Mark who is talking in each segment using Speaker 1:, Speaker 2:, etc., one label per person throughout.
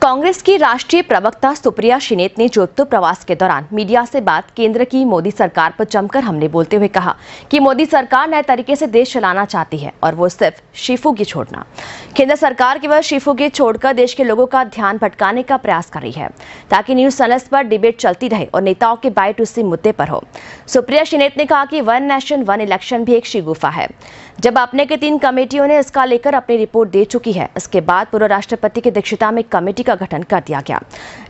Speaker 1: कांग्रेस की राष्ट्रीय प्रवक्ता सुप्रिया शिनेत ने जोधपुर प्रवास के दौरान मीडिया से बात केंद्र की मोदी सरकार पर जमकर हमले बोलते हुए कहा कि मोदी सरकार नए तरीके से देश चलाना चाहती है और वो सिर्फ शीफुगी छोड़ना। केंद्र सरकार केवल शीफुगी छोड़कर देश के लोगों का ध्यान भटकाने का प्रयास कर रही है ताकि न्यूज चैनल्स पर डिबेट चलती रहे और नेताओं की बाइट उसी मुद्दे पर हो। सुप्रिया शिनेत ने कहा कि वन नेशन वन इलेक्शन भी एक शिगुफा है। जब अपने के 3 कमेटियों ने इसका लेकर अपनी रिपोर्ट दे चुकी है, इसके बाद पूर्व राष्ट्रपति की अध्यक्षता में कमेटी का गठन कर दिया गया।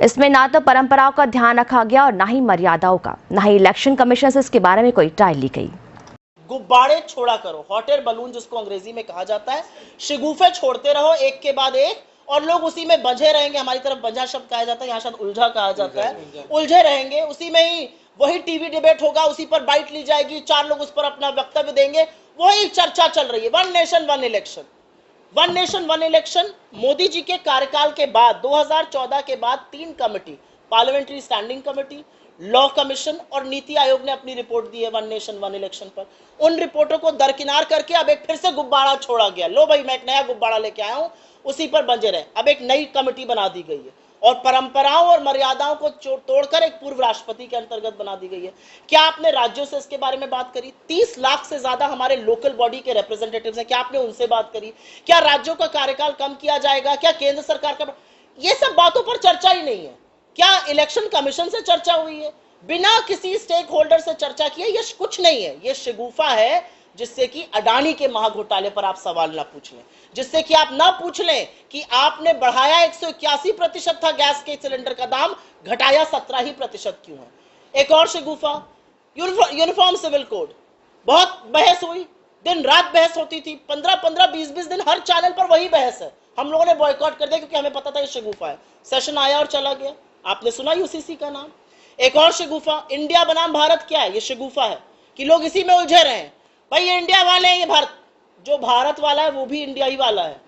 Speaker 1: इसमें ना तो परंपराओं का ध्यान रखा गया और ना ही मर्यादाओं का, ना ही इलेक्शन कमीशन से इसके बारे में कोई ट्रायल ली गई।
Speaker 2: गुब्बारे छोड़ा करो, हॉट एयर बलून जिसको अंग्रेजी में कहा जाता है, शिगुफे छोड़ते रहो एक के बाद एक और लोग उसी में बंझे रहेंगे। हमारी तरफ बंझा शब्द कहा जाता है, यहाँ शायद उलझा कहा जाता है। उलझे रहेंगे, उसी में ही वही टीवी डिबेट होगा, उसी पर बाइट ली जाएगी, 4 लोग उस पर अपना वक्तव्य देंगे, वही चर्चा चल रही है। One nation one election, one nation one election. Modi ji के कार्यकाल के बाद 2014 के बाद 3 committee, parliamentary standing committee, law commission और नीति आयोग ने अपनी रिपोर्ट दी है वन नेशन वन इलेक्शन पर। उन रिपोर्टों को दरकिनार करके अब एक फिर से गुब्बारा छोड़ा गया। लो भाई, मैं एक नया गुब्बारा लेके आया हूं, उसी पर बंजे रहे। अब एक नई कमेटी बना दी गई है और परंपराओं और मर्यादाओं को तोड़कर एक पूर्व राष्ट्रपति के अंतर्गत बना दी गई है। क्या आपने राज्यों से इसके बारे में बात करी? 30 लाख से ज्यादा हमारे लोकल बॉडी के रिप्रेजेंटेटिव्स हैं, क्या आपने उनसे बात करी? क्या राज्यों का कार्यकाल कम किया जाएगा? क्या केंद्र सरकार का? ये सब बातों पर चर्चा ही नहीं है। क्या इलेक्शन कमीशन से चर्चा हुई है? बिना किसी स्टेक होल्डर से चर्चा किए ये कुछ नहीं है। ये शिगुफा है जिससे कि अडानी के महाघोटाले पर आप सवाल ना पूछ लें, जिससे कि आप ना पूछ लें कि आपने बढ़ाया 181% था गैस के सिलेंडर का दाम, घटाया 17% क्यों है। एक और शिगुफा, यूनिफॉर्म सिविल कोड। बहुत बहस हुई, दिन रात बहस होती थी, 15-15, 20-20 दिन हर चैनल पर वही बहस है। हम लोगों ने बॉयकॉट कर दिया क्योंकि हमें पता था ये शिगुफा है। सेशन आया और चला गया। आपने सुना यूसीसी का नाम। एक और शिगुफा, इंडिया बनाम भारत। क्या है? ये शिगुफा है कि लोग इसी में उलझे रहे हैं। भाई ये इंडिया वाले हैं, ये भारत, जो भारत वाला है वो भी इंडिया ही वाला है।